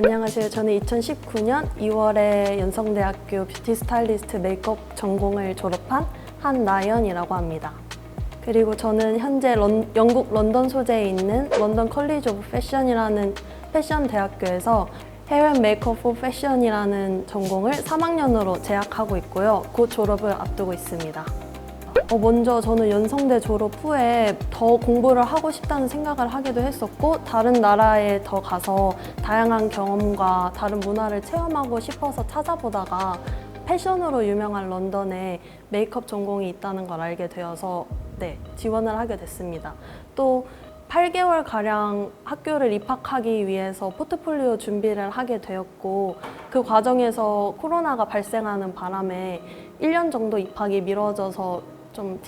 안녕하세요. 저는 2019년 2월에 연성대학교 뷰티 스타일리스트 메이크업 전공을 졸업한 한나연이라고 합니다. 그리고 저는 현재 영국 런던 소재에 있는 런던 컬리지 오브 패션이라는 패션 대학교에서 헤어 메이크업 포 패션이라는 전공을 3학년으로 재학하고 있고요. 곧 졸업을 앞두고 있습니다. 먼저 저는 연성대 졸업 후에 더 공부를 하고 싶다는 생각을 하기도 했었고, 다른 나라에 더 가서 다양한 경험과 다른 문화를 체험하고 싶어서 찾아보다가 패션으로 유명한 런던에 메이크업 전공이 있다는 걸 알게 되어서 지원을 하게 됐습니다. 또 8개월가량 학교를 입학하기 위해서 포트폴리오 준비를 하게 되었고, 그 과정에서 코로나가 발생하는 바람에 1년 정도 입학이 미뤄져서 좀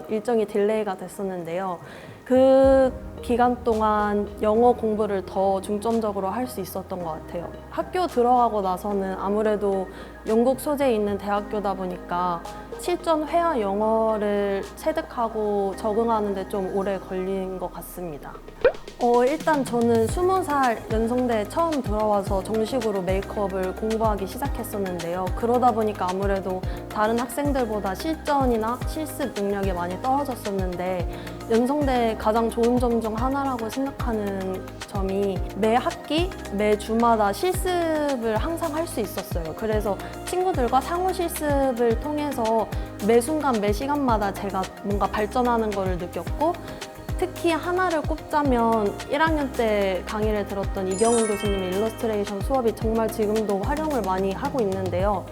일정이 딜레이가 됐었는데요. 그 기간 동안 영어 공부를 더 중점적으로 할 수 있었던 것 같아요. 학교 들어가고 나서는 아무래도 영국 소재에 있는 대학교다 보니까 실전 회화 영어를 체득하고 적응하는 데 좀 오래 걸린 것 같습니다. 일단 저는 20살 연성대에 처음 들어와서 정식으로 메이크업을 공부하기 시작했었는데요. 그러다 보니까 아무래도 다른 학생들보다 실전이나 실습 능력이 많이 떨어졌었는데, 연성대의 가장 좋은 점 중 하나라고 생각하는 점이 매 학기, 매 주마다 실습을 항상 할 수 있었어요. 그래서 친구들과 상호 실습을 통해서 매 순간, 매 시간마다 제가 뭔가 발전하는 거를 느꼈고, 특히 하나를 꼽자면 1학년 때 강의를 들었던 이경훈 교수님의 일러스트레이션 수업이 정말 지금도 활용을 많이 하고 있는데요.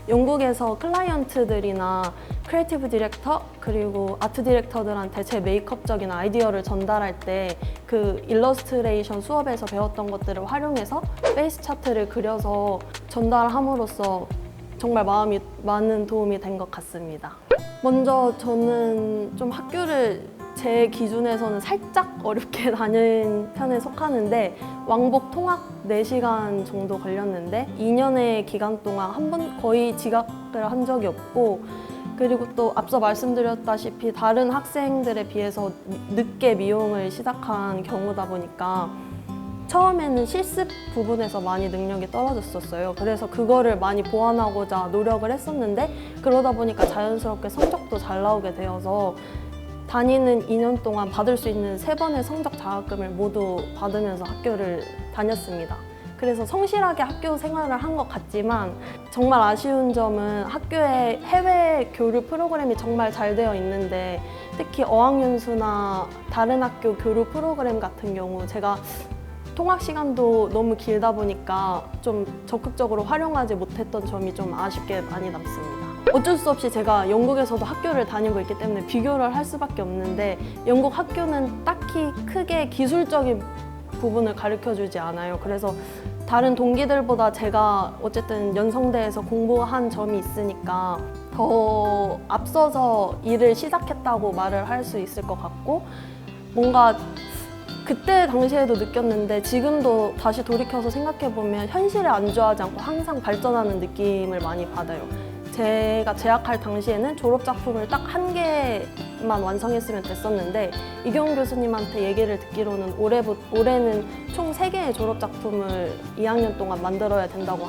영국에서 클라이언트들이나 크리에이티브 디렉터 그리고 아트 디렉터들한테 제 메이크업적인 아이디어를 전달할 때 그 일러스트레이션 수업에서 배웠던 것들을 활용해서 페이스 차트를 그려서 전달함으로써 정말 많은 도움이 된 것 같습니다. 먼저 저는 좀 학교를 제 기준에서는 살짝 어렵게 다닌 편에 속하는데, 왕복 통학 4시간 정도 걸렸는데 2년의 기간 동안 한 번 거의 지각을 한 적이 없고, 그리고 또 앞서 말씀드렸다시피 다른 학생들에 비해서 늦게 미용을 시작한 경우다 보니까 처음에는 실습 부분에서 많이 능력이 떨어졌었어요. 그래서 그거를 많이 보완하고자 노력을 했었는데, 그러다 보니까 자연스럽게 성적도 잘 나오게 되어서 다니는 2년 동안 받을 수 있는 3번의 성적 장학금을 모두 받으면서 학교를 다녔습니다. 그래서 성실하게 학교 생활을 한 것 같지만, 정말 아쉬운 점은 학교에 해외 교류 프로그램이 정말 잘 되어 있는데, 특히 어학연수나 다른 학교 교류 프로그램 같은 경우 제가 통학 시간도 너무 길다 보니까 좀 적극적으로 활용하지 못했던 점이 좀 아쉽게 많이 남습니다. 어쩔 수 없이 제가 영국에서도 학교를 다니고 있기 때문에 비교를 할 수밖에 없는데, 영국 학교는 딱히 크게 기술적인 부분을 가르쳐주지 않아요. 그래서 다른 동기들보다 제가 어쨌든 연성대에서 공부한 점이 있으니까 더 앞서서 일을 시작했다고 말을 할 수 있을 것 같고, 뭔가 그때 당시에도 느꼈는데 지금도 다시 돌이켜서 생각해보면 현실에 안주하지 않고 항상 발전하는 느낌을 많이 받아요. 제가 재학할 당시에는 졸업작품을 딱 1개만 완성했으면 됐었는데, 이경훈 교수님한테 얘기를 듣기로는 올해는 총 3개의 졸업작품을 2학년 동안 만들어야 된다고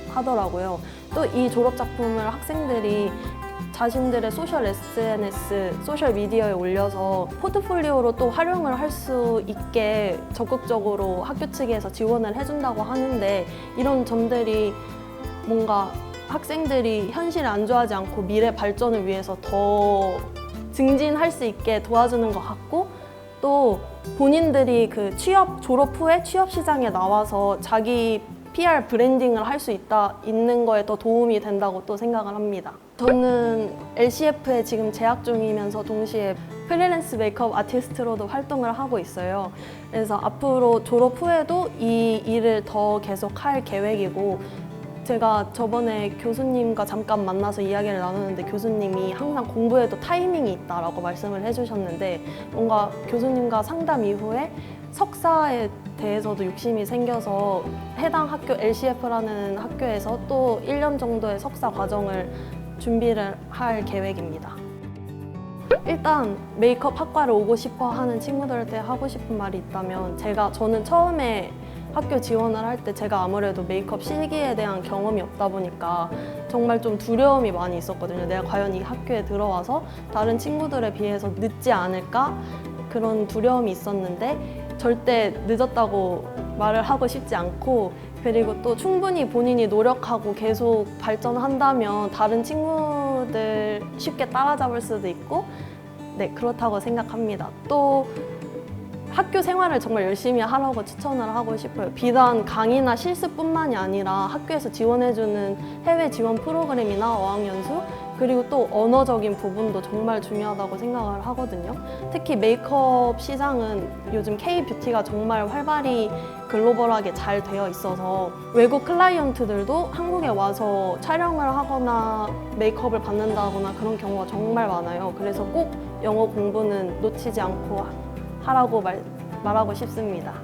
하더라고요. 또 이 졸업작품을 학생들이 자신들의 소셜 SNS, 소셜 미디어에 올려서 포트폴리오로 또 활용을 할 수 있게 적극적으로 학교 측에서 지원을 해준다고 하는데, 이런 점들이 뭔가 학생들이 현실에 안주하지 않고 미래 발전을 위해서 더 증진할 수 있게 도와주는 것 같고, 또 본인들이 그 졸업 후에 취업 시장에 나와서 자기 PR 브랜딩을 할 수 있는 거에 더 도움이 된다고 또 생각을 합니다. 저는 LCF에 지금 재학 중이면서 동시에 프리랜스 메이크업 아티스트로도 활동을 하고 있어요. 그래서 앞으로 졸업 후에도 이 일을 더 계속 할 계획이고, 제가 저번에 교수님과 잠깐 만나서 이야기를 나누는데 교수님이 항상 공부에도 타이밍이 있다라고 말씀을 해주셨는데, 뭔가 교수님과 상담 이후에 석사에 대해서도 욕심이 생겨서 해당 학교 LCF라는 학교에서 또 1년 정도의 석사 과정을 준비를 할 계획입니다. 일단 메이크업 학과를 오고 싶어 하는 친구들한테 하고 싶은 말이 있다면, 저는 처음에 학교 지원을 할 때 제가 아무래도 메이크업 실기에 대한 경험이 없다 보니까 정말 좀 두려움이 많이 있었거든요. 내가 과연 이 학교에 들어와서 다른 친구들에 비해서 늦지 않을까? 그런 두려움이 있었는데 절대 늦었다고 말을 하고 싶지 않고, 그리고 또 충분히 본인이 노력하고 계속 발전한다면 다른 친구들 쉽게 따라잡을 수도 있고, 네, 그렇다고 생각합니다. 또 학교 생활을 정말 열심히 하라고 추천을 하고 싶어요. 비단 강의나 실습뿐만이 아니라 학교에서 지원해주는 해외 지원 프로그램이나 어학연수, 그리고 또 언어적인 부분도 정말 중요하다고 생각을 하거든요. 특히 메이크업 시장은 요즘 K-뷰티가 정말 활발히 글로벌하게 잘 되어 있어서 외국 클라이언트들도 한국에 와서 촬영을 하거나 메이크업을 받는다거나 그런 경우가 정말 많아요. 그래서 꼭 영어 공부는 놓치지 않고 하라고 말하고 싶습니다.